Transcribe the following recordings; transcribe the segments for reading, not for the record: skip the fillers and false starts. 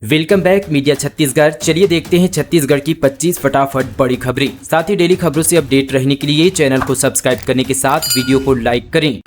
Welcome back media Chhattisgarh. चलिए देखते हैं छत्तीसगढ़ की 25 फटाफट बड़ी खबरें। साथ ही डेली खबरों से अपडेट रहने के लिए चैनल को सब्सक्राइब करने के साथ वीडियो को लाइक करें।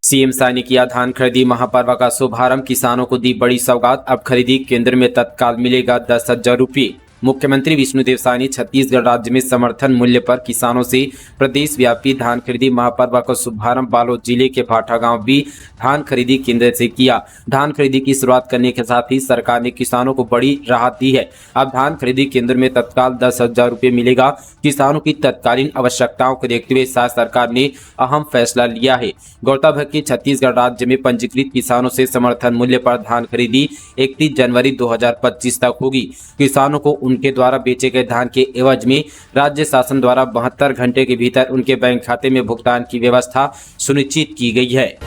सीएम साय ने किया धान खरीदी महापर्व का शुभारंभ, किसानों को दी बड़ी सौगात। अब खरीदी केंद्र में तत्काल मिलेगा 10,000 रुपये। मुख्यमंत्री विष्णुदेव साय ने छत्तीसगढ़ राज्य में समर्थन मूल्य पर किसानों से प्रदेश व्यापी धान खरीदी महापर्व का शुभारंभ बालोद जिले के भाटा गांव भी धान खरीदी केंद्र से किया। धान खरीदी की शुरुआत करने के साथ ही सरकार ने किसानों को बड़ी राहत दी है। अब धान खरीदी केंद्र में तत्काल 10,000 रुपये मिलेगा। किसानों की तत्कालीन आवश्यकताओं को देखते हुए साथ सरकार ने अहम फैसला लिया है। गौरतलब है कि छत्तीसगढ़ राज्य में पंजीकृत किसानों से समर्थन मूल्य पर धान खरीदी 31 जनवरी 2025 तक होगी। किसानों को उनके द्वारा बेचे गए धान के एवज में राज्य शासन द्वारा 72 घंटे के भीतर उनके बैंक खाते में भुगतान की व्यवस्था सुनिश्चित की गई है।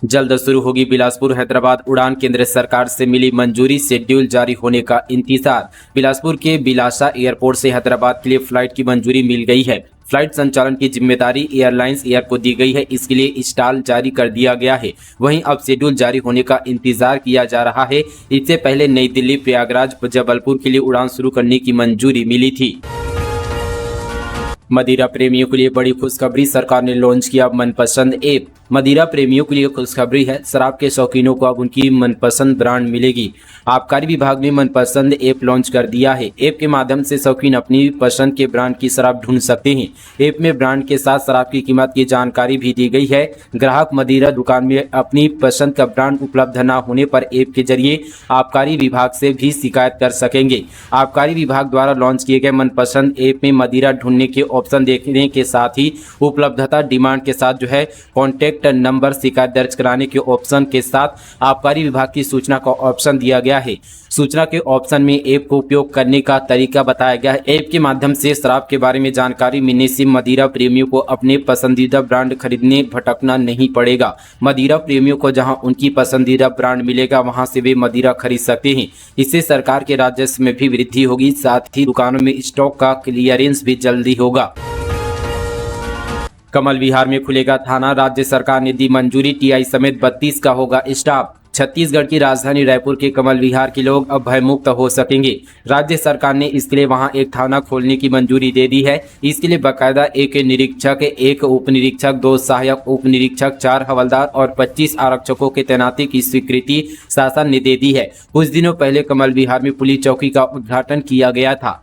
जल्द शुरू होगी बिलासपुर हैदराबाद उड़ान, केंद्र सरकार से मिली मंजूरी, शेड्यूल जारी होने का इंतजार। बिलासपुर के बिलासा एयरपोर्ट से हैदराबाद के लिए फ्लाइट की मंजूरी मिल गई है। फ्लाइट संचालन की जिम्मेदारी एयरलाइंस एयर को दी गई है। इसके लिए स्टॉल जारी कर दिया गया है। वहीं अब शेड्यूल जारी होने का इंतजार किया जा रहा है। इससे पहले नई दिल्ली, प्रयागराज, जबलपुर के लिए उड़ान शुरू करने की मंजूरी मिली थी। मदिरा प्रेमियों के लिए बड़ी खुशखबरी, सरकार ने लॉन्च किया मनपसंद ऐप। मदिरा प्रेमियों के लिए खुशखबरी है, शराब के शौकीनों को अब उनकी मनपसंद ब्रांड मिलेगी। आबकारी विभाग ने मनपसंद ऐप लॉन्च कर दिया है। ऐप के माध्यम से शौकीन अपनी पसंद के ब्रांड की शराब ढूंढ सकते हैं। ऐप में ब्रांड के साथ शराब की कीमत की जानकारी भी दी गई है। ग्राहक मदिरा दुकान में अपनी पसंद का ब्रांड उपलब्ध न होने पर ऐप के जरिए आबकारी विभाग से भी शिकायत कर सकेंगे। आबकारी विभाग द्वारा लॉन्च किए गए मनपसंद ऐप में मदिरा ढूंढने के ऑप्शन देखने के साथ ही उपलब्धता, डिमांड के साथ कॉन्टैक्ट नंबर, शिकायत दर्ज कराने के ऑप्शन के साथ आबकारी विभाग की सूचना का ऑप्शन दिया गया है। सूचना के ऑप्शन में ऐप को उपयोग करने का तरीका बताया गया है। ऐप के माध्यम से शराब के बारे में जानकारी मिलने से मदिरा प्रेमियों को अपने पसंदीदा ब्रांड खरीदने भटकना नहीं पड़ेगा। मदिरा प्रेमियों को जहां उनकी पसंदीदा ब्रांड मिलेगा वहां से वे मदिरा खरीद सकते हैं। इससे सरकार के राजस्व में भी वृद्धि होगी। साथ ही दुकानों में स्टॉक का क्लियरेंस भी जल्दी होगा। कमल विहार में खुलेगा थाना, राज्य सरकार ने दी मंजूरी। टीआई समेत 32 का होगा स्टाफ। छत्तीसगढ़ की राजधानी रायपुर के कमल विहार के लोग अब भयमुक्त हो सकेंगे। राज्य सरकार ने इसके लिए वहां एक थाना खोलने की मंजूरी दे दी है। इसके लिए बाकायदा एक निरीक्षक, एक उप निरीक्षक, 2 सहायक उप निरीक्षक, 4 हवलदार और 25 आरक्षकों के तैनाती की स्वीकृति शासन ने दे दी है। कुछ दिनों पहले कमल विहार में पुलिस चौकी का उद्घाटन किया गया था।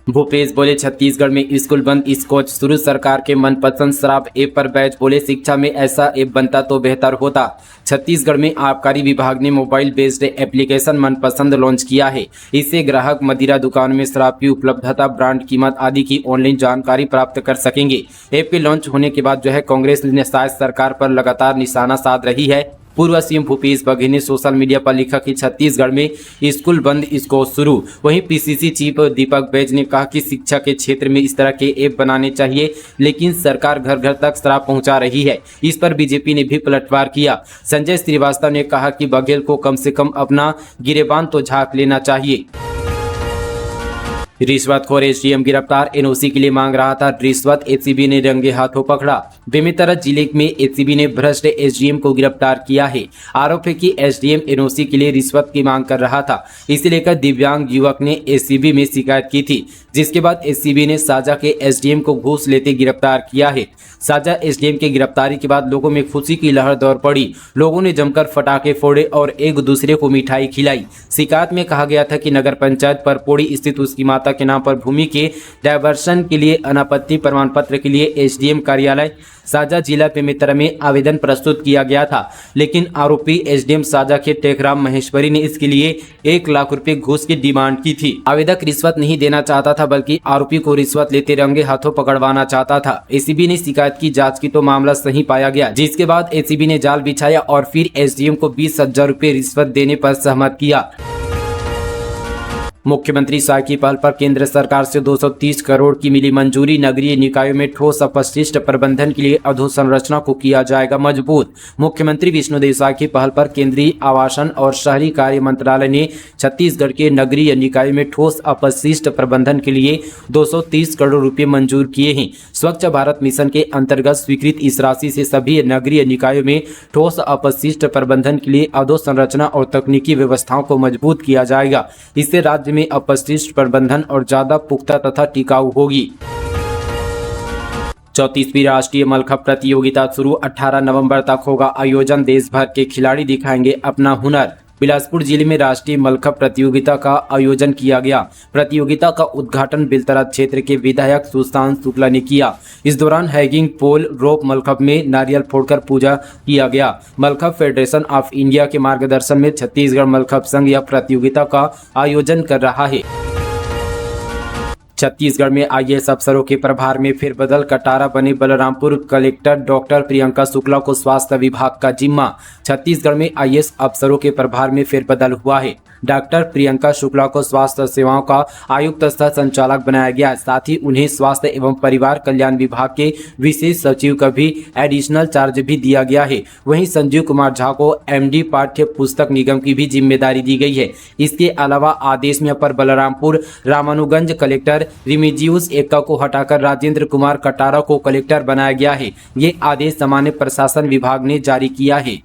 भूपेश बोले छत्तीसगढ़ में स्कूल बंद, स्कॉच शुरू, सरकार के मनपसंद शराब ऐप पर बैच। बोले शिक्षा में ऐसा ऐप बनता तो बेहतर होता। छत्तीसगढ़ में आबकारी विभाग ने मोबाइल बेस्ड एप्लीकेशन मनपसंद लॉन्च किया है। इससे ग्राहक मदिरा दुकान में शराब की उपलब्धता, ब्रांड, कीमत आदि की ऑनलाइन जानकारी प्राप्त कर सकेंगे। ऐप के लॉन्च होने के बाद कांग्रेस ने शायद सरकार पर लगातार निशाना साध रही है। पूर्व सीएम भूपेश बघेल ने सोशल मीडिया पर लिखा कि छत्तीसगढ़ में स्कूल बंद, इसको शुरू। वहीं पीसीसी चीफ दीपक बैज ने कहा कि शिक्षा के क्षेत्र में इस तरह के ऐप बनाने चाहिए, लेकिन सरकार घर घर तक शराब पहुंचा रही है। इस पर बीजेपी ने भी पलटवार किया। संजय श्रीवास्तव ने कहा कि बघेल को कम से कम अपना गिरेबान तो झांक लेना चाहिए। रिश्वतखोर एसडीएम गिरफ्तार, एनओसी के लिए मांग रहा था रिश्वत, एसीबी ने रंगे हाथों पकड़ा। बेमेतरा जिले में एसीबी ने भ्रष्ट एसडीएम को गिरफ्तार किया है। आरोप है कि एसडीएम एनओसी के लिए रिश्वत की मांग कर रहा था। इसे लेकर दिव्यांग युवक ने एसीबी में शिकायत की थी, जिसके बाद एसीबी ने साजा के एसडीएम को घूस लेते गिरफ्तार किया है। साजा एसडीएम की गिरफ्तारी के बाद लोगों में खुशी की लहर दौड़ पड़ी। लोगों ने जमकर फटाखे फोड़े और एक दूसरे को मिठाई खिलाई। शिकायत में कहा गया था कि नगर पंचायत परपोड़ी स्थित उसकी माता के नाम पर भूमि के डायवर्सन के लिए अनापत्ति प्रमाण पत्र के लिए एसडीएम कार्यालय साजा जिला बेमेतरा में आवेदन प्रस्तुत किया गया था, लेकिन आरोपी एसडीएम साजा के टेकराम महेश्वरी ने इसके लिए 1 लाख रुपए घूस की डिमांड की थी। आवेदक रिश्वत नहीं देना चाहता था, बल्कि आरोपी को रिश्वत लेते रंगे हाथों पकड़वाना चाहता था। एसीबी ने शिकायत की जांच की तो मामला सही पाया गया, जिसके बाद एसीबी ने जाल बिछाया और फिर एसडीएम को 20,000 रुपए रिश्वत देने पर सहमत किया। मुख्यमंत्री शाह की पहल पर केंद्र सरकार से 230 करोड़ की मिली मंजूरी। नगरीय निकायों में ठोस अपशिष्ट प्रबंधन के लिए अधोसंरचना को किया जाएगा मजबूत। मुख्यमंत्री विष्णुदेव साय की पहल पर केंद्रीय आवासन और शहरी कार्य मंत्रालय ने छत्तीसगढ़ के नगरीय निकायों में ठोस अपशिष्ट प्रबंधन के लिए 230 करोड़ रुपए मंजूर किए हैं। स्वच्छ भारत मिशन के अंतर्गत स्वीकृत इस राशि से सभी नगरीय निकायों में ठोस अपशिष्ट प्रबंधन के लिए अधोसंरचना और तकनीकी व्यवस्थाओं को मजबूत किया जाएगा। इससे राज्य में अपशिष्ट प्रबंधन और ज्यादा पुख्ता तथा टिकाऊ होगी। 34वीं राष्ट्रीय मलखंभ प्रतियोगिता शुरू, 18 नवंबर तक होगा आयोजन। देश भर के खिलाड़ी दिखाएंगे अपना हुनर। बिलासपुर जिले में राष्ट्रीय मलखंभ प्रतियोगिता का आयोजन किया गया। प्रतियोगिता का उद्घाटन बेलतरा क्षेत्र के विधायक सुशांत शुक्ला ने किया। इस दौरान हैगिंग पोल रोप मलखंभ में नारियल फोड़कर पूजा किया गया। मलखंभ फेडरेशन ऑफ इंडिया के मार्गदर्शन में छत्तीसगढ़ मलखंभ संघ यह प्रतियोगिता का आयोजन कर रहा है। छत्तीसगढ़ में आईएएस अफसरों के प्रभार में फेरबदल, कटारा बने बलरामपुर कलेक्टर डॉक्टर प्रियंका शुक्ला को स्वास्थ्य विभाग का जिम्मा। छत्तीसगढ़ में आईएएस अफसरों के प्रभार में फेरबदल हुआ है। डॉक्टर प्रियंका शुक्ला को स्वास्थ्य सेवाओं का आयुक्त सह संचालक बनाया गया। साथ ही उन्हें स्वास्थ्य एवं परिवार कल्याण विभाग के विशेष सचिव का भी एडिशनल चार्ज भी दिया गया है। वहीं संजीव कुमार झा को एमडी पाठ्य पुस्तक निगम की भी जिम्मेदारी दी गई है। इसके अलावा आदेश में अपर बलरामपुर रामानुगंज कलेक्टर रिमिजियस एक्का को हटाकर राजेंद्र कुमार कटारा को कलेक्टर बनाया गया है। ये आदेश सामान्य प्रशासन विभाग ने जारी किया है।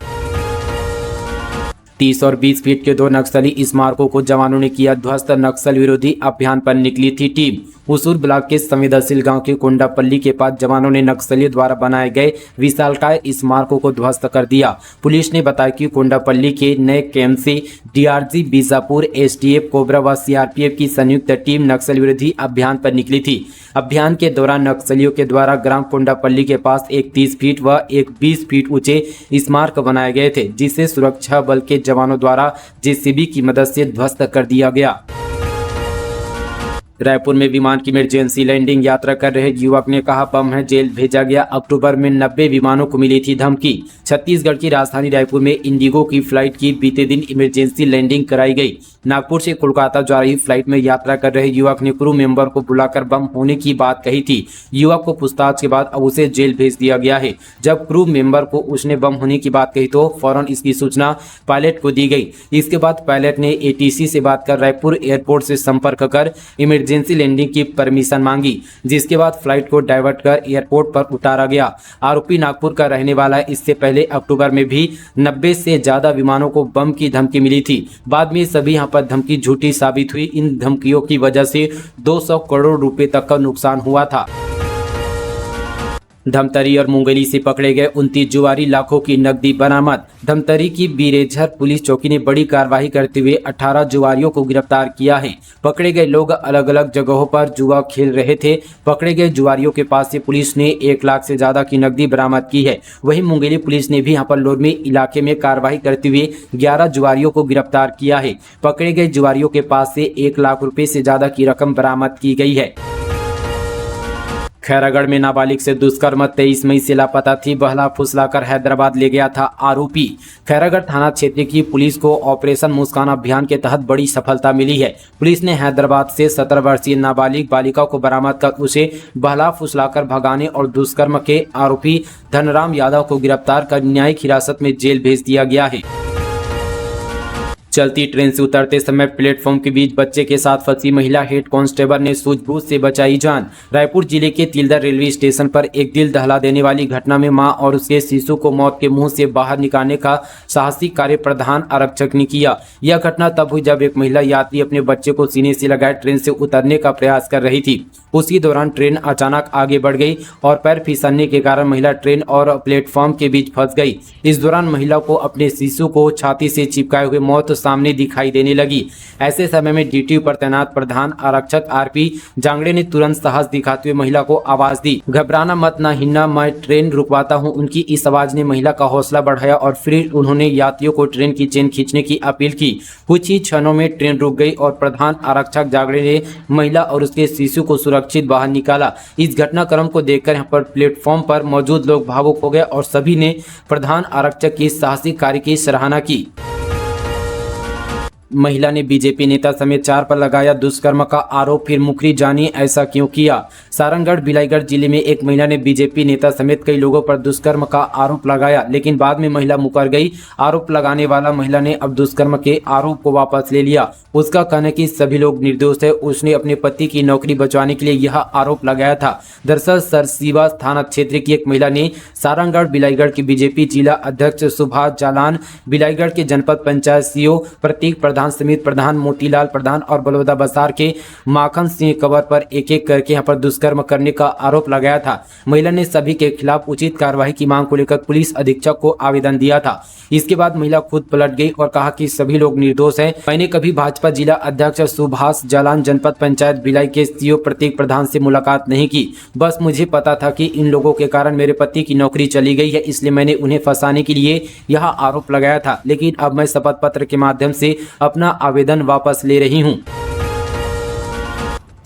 30 और 20 फीट के 2 नक्सली स्मारकों को जवानों ने किया ध्वस्त। नक्सल विरोधी अभियान पर निकली थी टीम। उसूर ब्लॉक के संवेदनशील गांव के कोंडापल्ली के पास जवानों ने नक्सलियों द्वारा बनाए गए विशालकाय स्मारकों को ध्वस्त कर दिया। पुलिस ने बताया कि कोंडापल्ली के नए कैंप से डीआरजी बीजापुर, एसटीएफ, कोबरा व सीआरपीएफ की संयुक्त टीम नक्सल विरोधी अभियान पर निकली थी। अभियान के दौरान नक्सलियों के द्वारा ग्राम कोंडापल्ली के पास एक 30 फीट व एक 20 फीट ऊंचे स्मारक बनाए गए थे, जिसे सुरक्षा बल के जवानों द्वारा जेसीबी की मदद से ध्वस्त कर दिया गया। रायपुर में विमान की इमरजेंसी लैंडिंग, यात्रा कर रहे युवक ने कहा बम है, जेल भेजा गया। अक्टूबर में 90 विमानों को मिली थी धमकी। छत्तीसगढ़ की राजधानी रायपुर में इंडिगो की फ्लाइट की बीते दिन इमरजेंसी लैंडिंग कराई गई। नागपुर से कोलकाता जा रही फ्लाइट में यात्रा कर रहे युवक ने क्रू मेंबर को बुलाकर बम होने की बात कही थी। युवक को पूछताछ के बाद अब उसे जेल भेज दिया गया है। जब क्रू मेंबर को उसने बम होने की बात कही तो फौरन इसकी सूचना पायलट को दी गई। इसके बाद पायलट ने एटीसी से बात कर रायपुर एयरपोर्ट से संपर्क कर इमरजेंसी लैंडिंग की परमिशन मांगी, जिसके बाद फ्लाइट को डाइवर्ट कर एयरपोर्ट पर उतारा गया। आरोपी नागपुर का रहने वाला है। इससे पहले अक्टूबर में भी 90 से ज्यादा विमानों को बम की धमकी मिली थी। बाद में सभी यहाँ पर धमकी झूठी साबित हुई। इन धमकियों की वजह से 200 करोड़ रुपए तक का नुकसान हुआ था। धमतरी और मुंगेली से पकड़े गए 29 जुआरी, लाखों की नकदी बरामद। धमतरी की बीरेझर पुलिस चौकी ने बड़ी कार्रवाई करते हुए 18 जुआरियों को गिरफ्तार किया है। पकड़े गए लोग अलग अलग जगहों पर जुआ खेल रहे थे। पकड़े गए जुआरियों के पास से पुलिस ने 1 लाख से ज्यादा की नकदी बरामद की है। वहीं मुंगेली पुलिस ने भी यहाँ पर लोरमी इलाके में कार्रवाई करते हुए 11 जुआरियों को गिरफ्तार किया है। पकड़े गए जुआरियों के पास से 1 लाख रुपए से ज्यादा की रकम बरामद की गई है। खैरागढ़ में नाबालिग से दुष्कर्म, 23 मई से लापता थी, बहला फुसलाकर हैदराबाद ले गया था आरोपी। खैरागढ़ थाना क्षेत्र की पुलिस को ऑपरेशन मुस्कान अभियान के तहत बड़ी सफलता मिली है। पुलिस ने हैदराबाद से 17 वर्षीय नाबालिग बालिका को बरामद कर उसे बहला फुसलाकर भगाने और दुष्कर्म के आरोपी धनराम यादव को गिरफ्तार कर न्यायिक हिरासत में जेल भेज दिया गया है। चलती ट्रेन से उतरते समय प्लेटफॉर्म के बीच बच्चे के साथ फंसी महिला हेड कांस्टेबल ने सूझबूझ से बचाई जान। रायपुर जिले के तिलदा रेलवे स्टेशन पर एक दिल दहला देने वाली घटना में मां और उसके शिशु को मौत के मुंह से बाहर निकालने का साहसी कार्य प्रधान आरक्षक ने किया। यह घटना तब हुई जब एक महिला यात्री अपने बच्चे को सीने से लगाए ट्रेन से उतरने का प्रयास कर रही थी। उसी दौरान ट्रेन अचानक आगे बढ़ गई और पैर फिसलने के कारण महिला ट्रेन और प्लेटफॉर्म के बीच फंस गई। इस दौरान महिला को अपने शिशु को छाती से चिपकाए हुए मौत सामने दिखाई देने लगी। ऐसे समय में ड्यूटी पर तैनात प्रधान आरक्षक आरपी जांगड़े ने तुरंत साहस दिखाते हुए महिला को आवाज दी, घबराना मत ना हिन्ना, मैं ट्रेन रुकवाता हूं। उनकी इस आवाज ने महिला का हौसला बढ़ाया और फिर उन्होंने यात्रियों को ट्रेन की चेन खींचने की अपील की। कुछ ही क्षणों में ट्रेन रुक गई और प्रधान आरक्षक जांगड़े ने महिला और उसके शिशु को सुरक्षित बाहर निकाला। इस घटनाक्रम को देखकर यहाँ पर प्लेटफॉर्म पर मौजूद लोग भावुक हो गए और सभी ने प्रधान आरक्षक की साहसिक कार्य की सराहना की। महिला ने बीजेपी नेता समेत 4 पर लगाया दुष्कर्म का आरोप, फिर मुखरी जानिए ऐसा क्यों किया। सारंगढ़ बिलाईगढ़ जिले में एक महिला ने बीजेपी नेता समेत कई लोगों पर दुष्कर्म का आरोप लगाया, लेकिन बाद में महिला मुकर गई। आरोप लगाने वाला महिला ने अब दुष्कर्म के आरोप को वापस ले लिया। उसका कहना है कि सभी लोग निर्दोष है। उसने अपने पति की नौकरी बचाने के लिए यह आरोप लगाया था। दरअसल सरसीवा थाना क्षेत्र की एक महिला ने सारंगढ़ बिलाईगढ़ की बीजेपी जिला अध्यक्ष सुभाष जालान, बिलाईगढ़ के जनपद पंचायत सीओ प्रतीक प्रधान समेत प्रधान मोतीलाल प्रधान और बलौदाबाजार के माखन सिंह कंवर पर एक एक करके यहां पर दुष्कर्म करने का आरोप लगाया था। महिला ने सभी के खिलाफ उचित कार्रवाई की मांग को लेकर पुलिस अधीक्षक को आवेदन दिया था। इसके बाद महिला खुद पलट गई और कहा कि सभी लोग निर्दोष हैं। मैंने कभी भाजपा जिला अध्यक्ष सुभाष जालान, जनपद पंचायत बिलाई के सीओ प्रतीक प्रधान से मुलाकात नहीं की। बस मुझे पता था कि इन लोगों के कारण मेरे पति की नौकरी चली गई है, इसलिए मैंने उन्हें फंसाने के लिए यह आरोप लगाया था। लेकिन अब मैं शपथ पत्र के माध्यम से अपना आवेदन वापस ले रही हूं।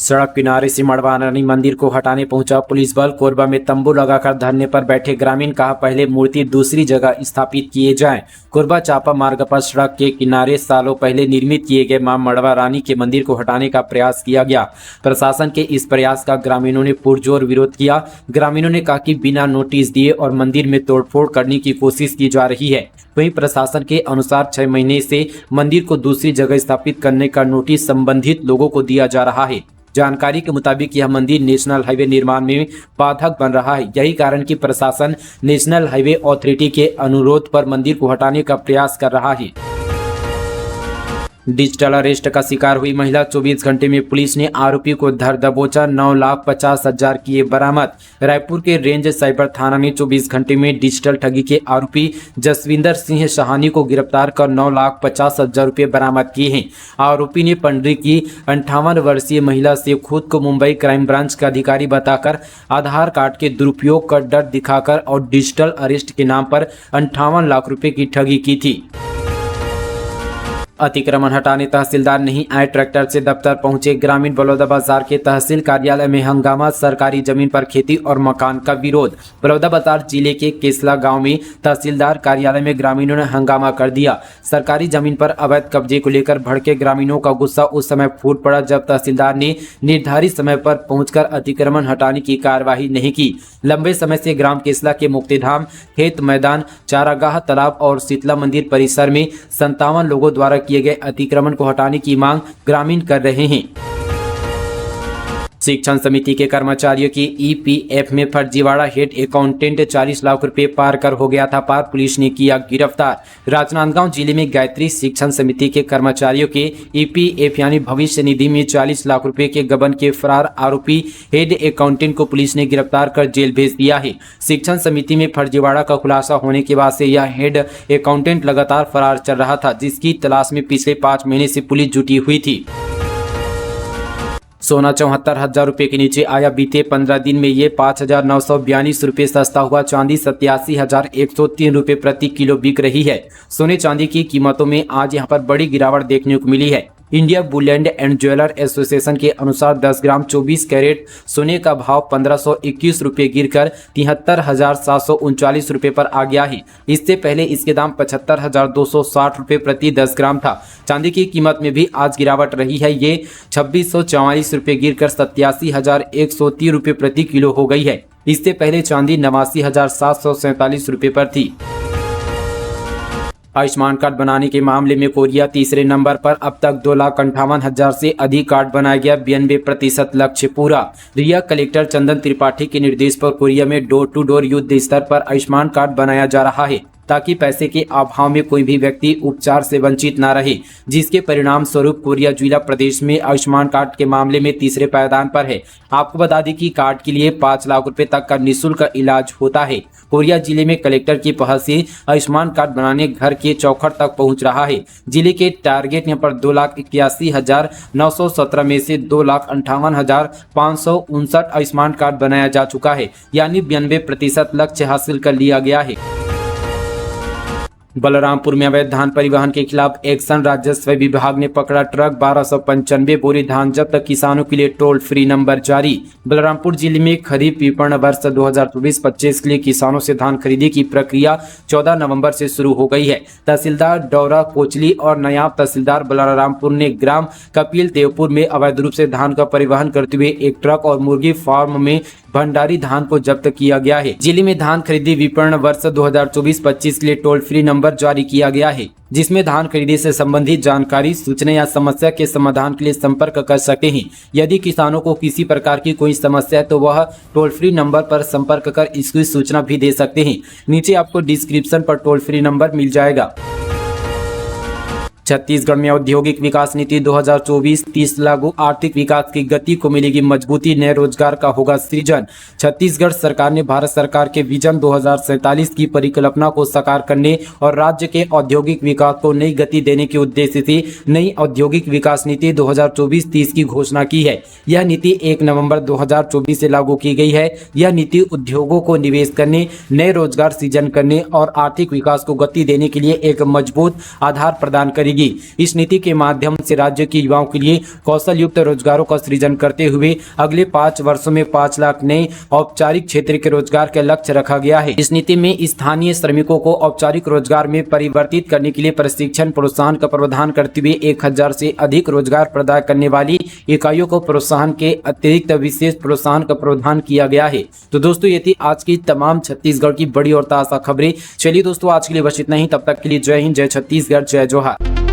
सड़क किनारे से मड़वा रानी मंदिर को हटाने पहुंचा पुलिस बल। कोरबा में तंबू लगाकर धरने पर बैठे ग्रामीण, कहा पहले मूर्ति दूसरी जगह स्थापित किए जाएं। कोरबा चापा मार्ग पर सड़क के किनारे सालों पहले निर्मित किए गए मां मड़वा रानी के मंदिर को हटाने का प्रयास किया गया। प्रशासन के इस प्रयास का ग्रामीणों ने पुरजोर विरोध किया। ग्रामीणों ने कहा कि बिना नोटिस दिए और मंदिर में तोड़फोड़ करने की कोशिश की जा रही है। वहीं प्रशासन के अनुसार 6 महीने से मंदिर को दूसरी जगह स्थापित करने का नोटिस संबंधित लोगों को दिया जा रहा है। जानकारी के मुताबिक यह मंदिर नेशनल हाईवे निर्माण में बाधक बन रहा है। यही कारण कि प्रशासन नेशनल हाईवे अथॉरिटी के अनुरोध पर मंदिर को हटाने का प्रयास कर रहा है। डिजिटल अरेस्ट का शिकार हुई महिला, 24 घंटे में पुलिस ने आरोपी को धर दबोचा, 9,50,000 किए बरामद। रायपुर के रेंज साइबर थाना ने 24 घंटे में डिजिटल ठगी के आरोपी जसविंदर सिंह शाहानी को गिरफ्तार कर 9,50,000 रुपये बरामद किए हैं। आरोपी ने पंडरी की 58 वर्षीय महिला से खुद को मुंबई क्राइम ब्रांच का अधिकारी बताकर आधार कार्ड के दुरुपयोग का डर दिखाकर और डिजिटल अरेस्ट के नाम पर 58 लाख रुपए की ठगी की थी। अतिक्रमण हटाने तहसीलदार नहीं आए, ट्रैक्टर से दफ्तर पहुंचे ग्रामीण। बलौदाबाजार के तहसील कार्यालय में हंगामा, सरकारी जमीन पर खेती और मकान का विरोध। बलौदाबाजार जिले के केसला गांव में तहसीलदार कार्यालय में ग्रामीणों ने हंगामा कर दिया। सरकारी जमीन पर अवैध कब्जे को लेकर भड़के ग्रामीणों का गुस्सा उस समय फूट पड़ा जब तहसीलदार ने निर्धारित समय पर पहुंचकर अतिक्रमण हटाने की कार्यवाही नहीं की। लंबे समय से ग्राम केसला के मुक्तिधाम, खेत मैदान, चारागाह, तालाब और शीतला मंदिर परिसर में 57 लोगों द्वारा किए गए अतिक्रमण को हटाने की मांग ग्रामीण कर रहे हैं। शिक्षण समिति के कर्मचारियों की ईपीएफ में फर्जीवाड़ा, हेड अकाउंटेंट 40 लाख रुपए पार कर हो गया था पार, पुलिस ने किया गिरफ्तार। राजनांदगांव जिले में गायत्री शिक्षण समिति के कर्मचारियों के ईपीएफ यानी भविष्य निधि में 40 लाख रुपए के गबन के फरार आरोपी हेड अकाउंटेंट को पुलिस ने गिरफ्तार कर जेल भेज दिया है। शिक्षण समिति में फर्जीवाड़ा का खुलासा होने के बाद से यह हेड अकाउंटेंट लगातार फरार चल रहा था, जिसकी तलाश में पिछले 5 महीने से पुलिस जुटी हुई थी। सोना 74,000 रुपये के नीचे आया, बीते 15 दिन में ये 5,942 रुपये सस्ता हुआ। चांदी 87,103 रुपये प्रति किलो बिक रही है। सोने चांदी की कीमतों में आज यहां पर बड़ी गिरावट देखने को मिली है। India Boolean and jeweller association के अनुसार 10 ग्राम 24 कैरेट सोने का भाव 1,521 रुपये गिरकर 73,739 रुपये पर आ गया है। इससे पहले इसके दाम 75,260 रुपये प्रति 10 ग्राम था। चांदी की कीमत में भी आज गिरावट रही है। ये 2,644 रुपये गिरकर 87,130 रुपये प्रति किलो हो गई है। इससे पहले चांदी 89,747 रुपये पर थी। आयुष्मान कार्ड बनाने के मामले में कोरिया तीसरे नंबर पर, अब तक 2,58,000 से अधिक कार्ड बनाया गया, 92% लक्ष्य पूरा। रिया कलेक्टर चंदन त्रिपाठी के निर्देश पर कोरिया में डोर टू डोर युद्ध स्तर पर आयुष्मान कार्ड बनाया जा रहा है ताकि पैसे के अभाव में कोई भी व्यक्ति उपचार से वंचित न रहे, जिसके परिणाम स्वरूप कोरिया जिला प्रदेश में आयुष्मान कार्ड के मामले में तीसरे पायदान पर है। आपको बता दें कि कार्ड के लिए 5 लाख रुपए तक का निःशुल्क इलाज होता है। कोरिया जिले में कलेक्टर की पहल से आयुष्मान कार्ड बनाने घर के चौखट तक पहुंच रहा है। जिले के टारगेट यहाँ पर 2,81,917 में से 2,58,559 आयुष्मान कार्ड बनाया जा चुका है, यानी 92% लक्ष्य हासिल कर लिया गया है। बलरामपुर में अवैध धान परिवहन के खिलाफ एक्शन, राजस्व विभाग ने पकड़ा ट्रक, 1295 बोरी धान जब्त, किसानों के लिए टोल फ्री नंबर जारी। बलरामपुर जिले में खरीफ विपणन वर्ष 2024-25 के लिए किसानों से धान खरीदी की प्रक्रिया 14 नवंबर से शुरू हो गई है। तहसीलदार डौरा कोचली और नायब तहसीलदार बलरामपुर ने ग्राम कपिल देवपुर में अवैध रूप से धान का परिवहन करते हुए एक ट्रक और मुर्गी फार्म में भंडारी धान को जब्त किया गया है। जिले में धान खरीदी विपणन वर्ष 2024-25 के लिए टोल फ्री नंबर जारी किया गया है, जिसमें धान खरीदी से संबंधित जानकारी, सूचना या समस्या के समाधान के लिए संपर्क कर सकते हैं। यदि किसानों को किसी प्रकार की कोई समस्या है तो वह टोल फ्री नंबर पर संपर्क कर इसकी सूचना भी दे सकते हैं। नीचे आपको डिस्क्रिप्शन पर टोल फ्री नंबर मिल जाएगा। छत्तीसगढ़ में औद्योगिक विकास नीति 2024-30 लागू, आर्थिक विकास की गति को मिलेगी मजबूती, नए रोजगार का होगा सृजन। छत्तीसगढ़ सरकार ने भारत सरकार के विजन 2047 की परिकल्पना को साकार करने और राज्य के औद्योगिक विकास को नई गति देने के उद्देश्य से नई औद्योगिक विकास नीति 2024-30 की घोषणा की है। यह नीति 1 नवंबर 2024 से लागू की गई है। यह नीति उद्योगों को निवेश करने, नए रोजगार सृजन करने और आर्थिक विकास को गति देने के लिए एक मजबूत आधार प्रदान करेगी। इस नीति के माध्यम से राज्य के युवाओं के लिए कौशल युक्त रोजगारों का सृजन करते हुए अगले 5 वर्षों में 5 लाख नए औपचारिक क्षेत्र के रोजगार का लक्ष्य रखा गया है। इस नीति में स्थानीय श्रमिकों को औपचारिक रोजगार में परिवर्तित करने के लिए प्रशिक्षण प्रोत्साहन का प्रावधान करते हुए 1000 से अधिक रोजगार प्रदान करने वाली इकाइयों को प्रोत्साहन के अतिरिक्त विशेष प्रोत्साहन का प्रावधान किया गया है। तो दोस्तों, ये थी आज की तमाम छत्तीसगढ़ की बड़ी और ताजा खबरें। चलिए दोस्तों, आज के लिए बस इतना ही। तब तक के लिए जय हिंद, जय छत्तीसगढ़, जय जोहार।